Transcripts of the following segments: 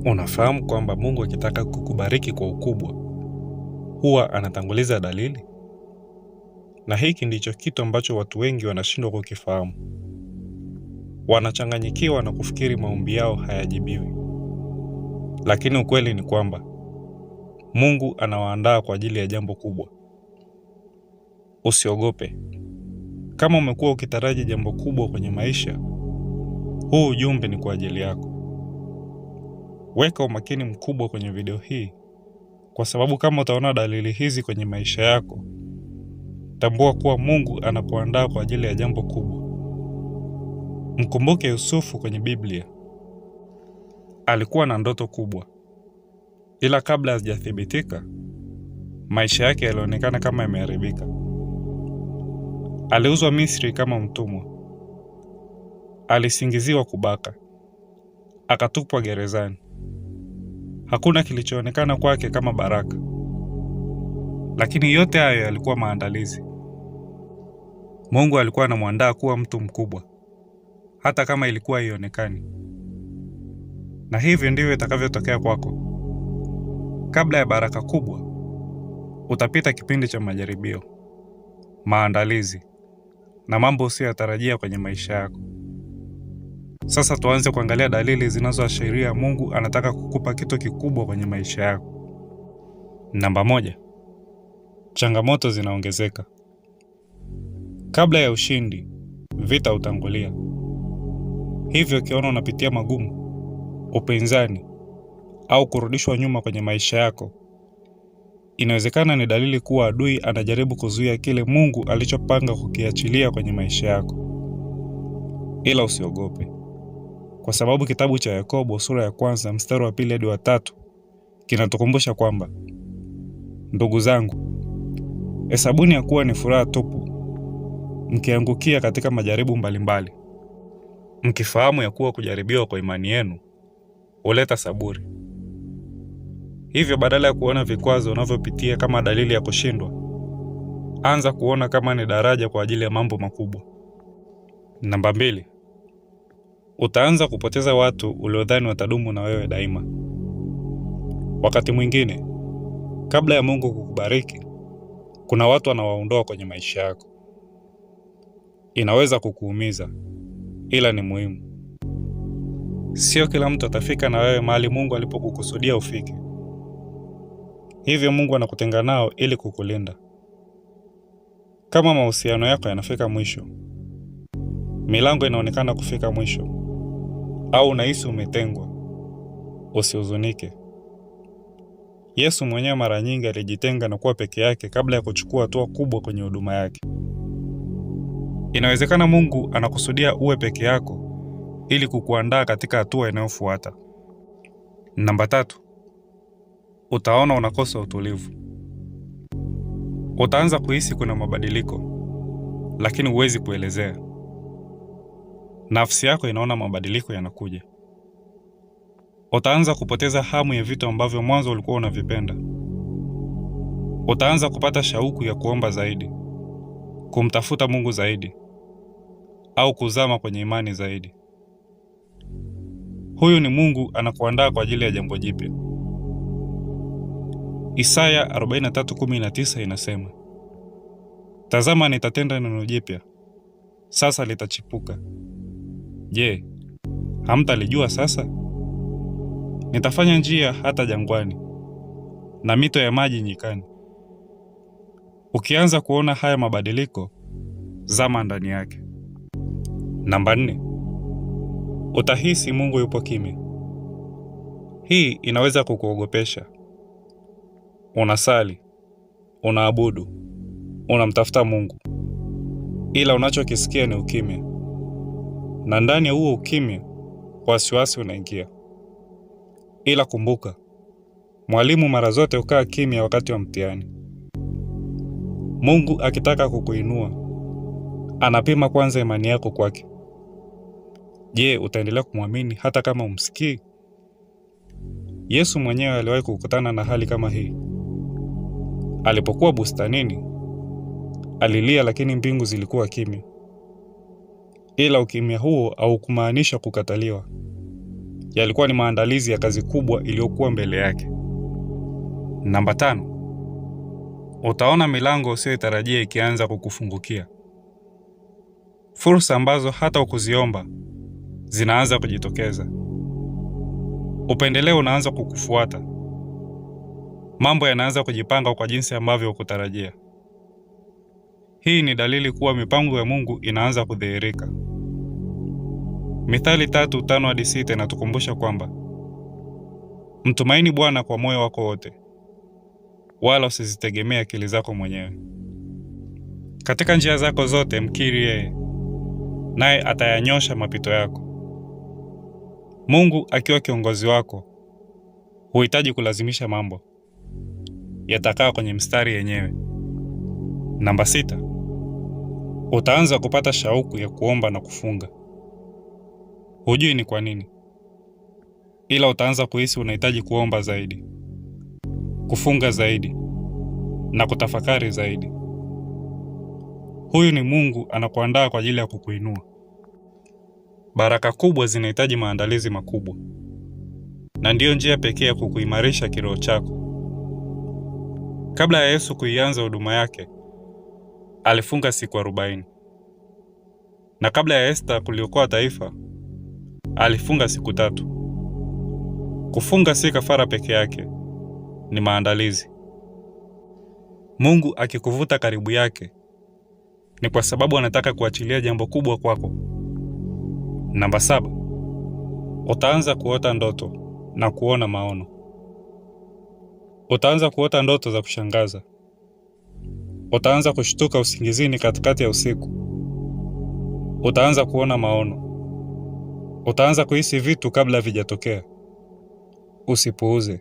Unafahamu kwamba Mungu akitaka kukubariki kwa ukubwa, huwa anatanguliza dalili? Na hiki ndicho kitu ambacho watu wengi wanashindwa kukifahamu. Wanachanganyikiwa na kufikiri maombi yao hayajibiwi. Lakini ukweli ni kwamba Mungu anawaandaa kwa ajili ya jambo kubwa. Usiogope. Kama umekuwa ukitaraji jambo kubwa kwenye maisha, huu ujumbe ni kwa ajili yako. Weka umakini mkubwa kwenye video hii, kwa sababu kama utaona dalili hizi kwenye maisha yako, tambua kuwa Mungu anakuandaa kwa ajili ya jambo kubwa. Mkumbuke Yusufu kwenye Biblia. Alikuwa na ndoto kubwa, ila kabla hazijathibitika, maisha yake yalionekana kama yameharibika. Aliuzwa Misri kama mtumwa. Alisingiziwa kubaka. Akatupwa gerezani. Hakuna kilichoonekana kwake kama baraka. Lakini yote hayo yalikuwa maandalizi. Mungu alikuwa anamwandaa kuwa mtu mkubwa, hata kama ilikuwa haionekani. Na hivyo ndivyo itakavyotokea kwako. Kabla ya baraka kubwa, utapita kipindi cha majaribio, maandalizi, na mambo usiyotarajia kwenye maisha yako. Sasa tuanze kuangalia dalili zinazoashiria Mungu anataka kukupa kitu kikubwa kwenye maisha yako. Namba 1. Changamoto zinaongezeka. Kabla ya ushindi, vita hutangulia. Hivyo ukiona unapitia magumu, upinzani, au kurudishwa nyuma kwenye maisha yako, inawezekana ni dalili kuwa adui anajaribu kuzuia kile Mungu alichopanga kukiachilia kwenye maisha yako. Ila usiogope, kwa sababu kitabu cha Yakobo sura ya 1 mstari wa 2 hadi wa 3 kinatukumbusha kwamba, ndugu zangu, hesabuni ya kuwa ni furaha tupu mkiangukia katika majaribu mbalimbali, mkifahamu ya kuwa kujaribiwa kwa imani yenu huleta saburi. Hivyo badala ya kuona vikwazo unavyopitia kama dalili ya kushindwa, anza kuona kama ni daraja kwa ajili ya mambo makubwa. Namba 2. Utaanza kupoteza watu uliodhani watadumu na wewe daima. Wakati mwingine, kabla ya Mungu kukubariki, kuna watu anawaondoa kwenye maisha yako. Inaweza kukuumiza, ila ni muhimu. Sio kila mtu atafika na wewe mahali Mungu alipokukusudia ufike. Hivyo Mungu anakutenga nao ili kukulinda. Kama mahusiano yako yanafika mwisho, milango inaonekana kufika mwisho, au unahisi umetengwa, usihuzunike. Yesu mwenyewe mara nyingi alijitenga na kuwa peke yake kabla ya kuchukua hatua kubwa kwenye huduma yake. Inawezekana Mungu anakusudia uwe peke yako ili kukuandaa katika hatua inayofuata. Namba 3. Utaona unakosa utulivu. Utaanza kuhisi kuna mabadiliko, lakini huwezi kuelezea. Nafsi yako inaona mabadiliko yanakuja. Utaanza kupoteza hamu ya vitu ambavyo mwanzo ulikuwa unavipenda. Utaanza kupata shauku ya kuomba zaidi, kumtafuta Mungu zaidi, au kuzama kwenye imani zaidi. Huyu ni Mungu anakuandaa kwa ajili ya jambo jipya. Isaya 43:19 inasema, tazama nitatenda neno jipya, sasa litachipuka. Je, hamtalijua sasa? Nitafanya njia hata jangwani na mito ya maji nyikani. Ukianza kuona haya mabadiliko, zama ndani yake. Namba 4. Utahisi Mungu yupo kimya. Hii inaweza kukuogopesha. Unasali, unaabudu, unamtafuta Mungu, ila unachokisikia ni ukimya. Na ndani ya huo ukimya, wasiwasi unaingia. Ila kumbuka, mwalimu mara zote hukaa kimya wakati wa mtihani. Mungu akitaka kukuinua, anapima kwanza imani yako kwake. Je, utaendelea kumwamini hata kama umsikii? Yesu mwenyewe aliwahi kukutana na hali kama hii. Alipokuwa bustanini, alilia, lakini mbingu zilikuwa kimya. Ila ukimya huo haukumaanisha kukataliwa. yalikuwa ni maandalizi ya kazi kubwa iliyokuwa mbele yake. Namba 5. Utaona milango usiyotarajia ikianza kukufungukia. Fursa ambazo hata ukuziomba zinaanza kujitokeza. Upendeleo unaanza kukufuata. Mambo yanaanza kujipanga kwa jinsi ambavyo hukutarajia. Hii ni dalili kuwa mipango ya Mungu inaanza kudhihirika. Mithali 3:5-6 inatukumbusha kwamba mtumaini Bwana kwa moyo wako wote, wala usizitegemee akili zako mwenyewe. Katika njia zako zote mkiri yeye, naye atayanyosha mapito yako. Mungu akiwa kiongozi wako, huhitaji kulazimisha mambo. Yatakaa kwenye mstari yenyewe. Namba 6. Utaanza kupata shauku ya kuomba na kufunga. Hujui ni kwa nini, ila utaanza kuhisi unahitaji kuomba zaidi, kufunga zaidi na kutafakari zaidi. Huyu ni Mungu anakuandaa kwa ajili ya kukuinua. Baraka kubwa zinahitaji maandalizi makubwa, na ndiyo njia pekee ya kukuimarisha kiroho chako. Kabla ya Yesu kuianza huduma yake, alifunga siku 40. Na kabla ya Esta kuliokoa taifa, alifunga siku 3. Kufunga si kafara peke yake, ni maandalizi. Mungu akikuvuta karibu yake, ni kwa sababu anataka kuachilia jambo kubwa kwako. Namba 7. Utaanza kuota ndoto na kuona maono. Utaanza kuota ndoto za kushangaza. Utaanza kushtuka usingizini katikati ya usiku. Utaanza kuona maono. Utaanza kuhisi vitu kabla havijatokea. Usipuuze.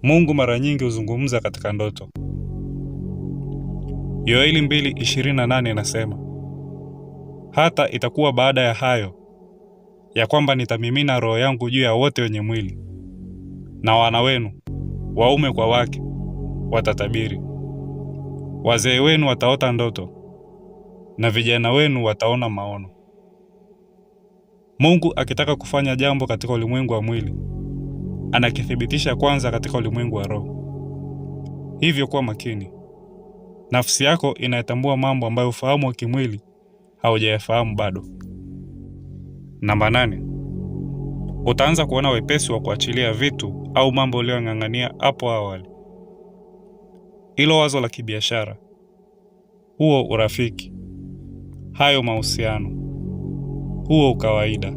Mungu mara nyingi huzungumza katika ndoto. Yoeli 2:28 inasema, hata itakuwa baada ya hayo, ya kwamba nitamimina roho yangu juu ya wote wenye mwili, na wana wenu, waume kwa wake, watatabiri. Wazee wenu wataota ndoto, na vijana wenu wataona maono. Mungu akitaka kufanya jambo katika ulimwengu wa mwili, anakithibitisha kwanza katika ulimwengu wa roho. Hivyo kuwa makini. Nafsi yako inayatambua mambo ambayo ufahamu wa kimwili haujayafahamu bado. Namba 8. Utaanza kuona wepesi wa kuachilia vitu au mambo uliyong'ang'ania hapo awali. Hilo wazo la kibiashara, huo urafiki, hayo mahusiano, huo ukawaida,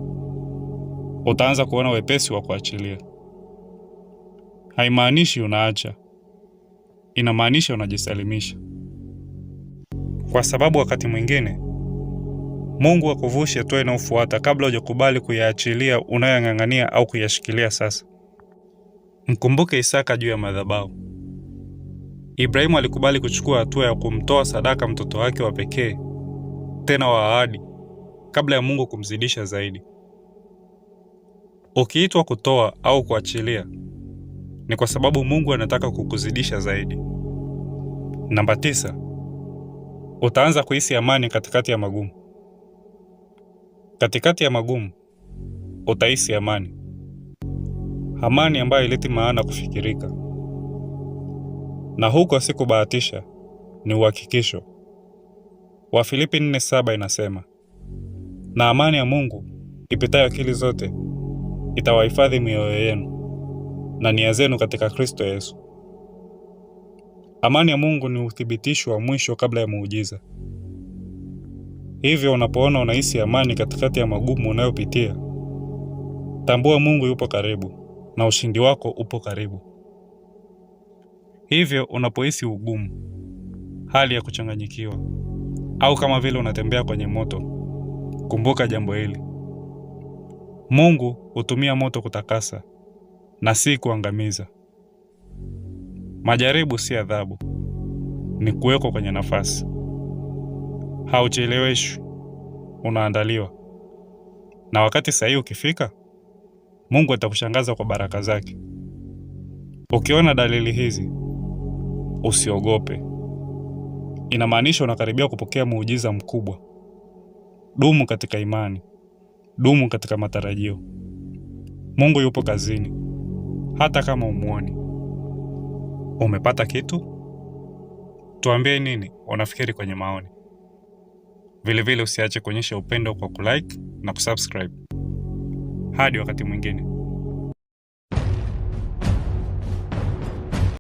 utaanza kuona wepesi wa kuachilia. Haimaanishi unaacha, inamaanisha unajisalimisha. Kwa sababu wakati mwingine Mungu akuvushe hatua inayofuata kabla hujakubali kuyaachilia unayong'ang'ania au kuyashikilia sasa. Mkumbuke Isaka juu ya madhabahu. Ibrahimu alikubali kuchukua hatua ya kumtoa sadaka mtoto wake wa pekee, tena wa ahadi, kabla ya Mungu kumzidisha zaidi. Ukiitwa kutoa au kuachilia, ni kwa sababu Mungu anataka kukuzidisha zaidi. Namba 9. Utaanza kuhisi amani katikati ya magumu. Katikati ya magumu, utahisi amani. Amani ambayo ileti maana kufikirika. Na huko si kubahatisha, ni uhakikisho. Wafilipi 4:7 inasema, na amani ya Mungu ipitayo akili zote itawahifadhi mioyo yenu na nia zenu katika Kristo Yesu. Amani ya Mungu ni uthibitisho wa mwisho kabla ya muujiza. Hivyo unapoona unahisi amani katikati ya magumu unayopitia, tambua Mungu yupo karibu na ushindi wako upo karibu. Hivyo unapohisi ugumu, hali ya kuchanganyikiwa, au kama vile unatembea kwenye moto, kumbuka jambo hili. Mungu hutumia moto kutakasa na si kuangamiza. Majaribu si adhabu, ni kuwekwa kwenye nafasi. Haucheleweshwi, unaandaliwa. Na wakati sahihi ukifika, Mungu atakushangaza kwa baraka zake. Ukiona dalili hizi, usiogope. Inamaanisha unakaribia kupokea muujiza mkubwa. Dumu katika imani, dumu katika matarajio, Mungu yupo kazini, hata kama umuoni. Umepata kitu? Tuambie nini unafikiri kwenye maoni. Vilevile usiache kuonyesha upendo kwa kulike na kusubscribe. Hadi wakati mwingine.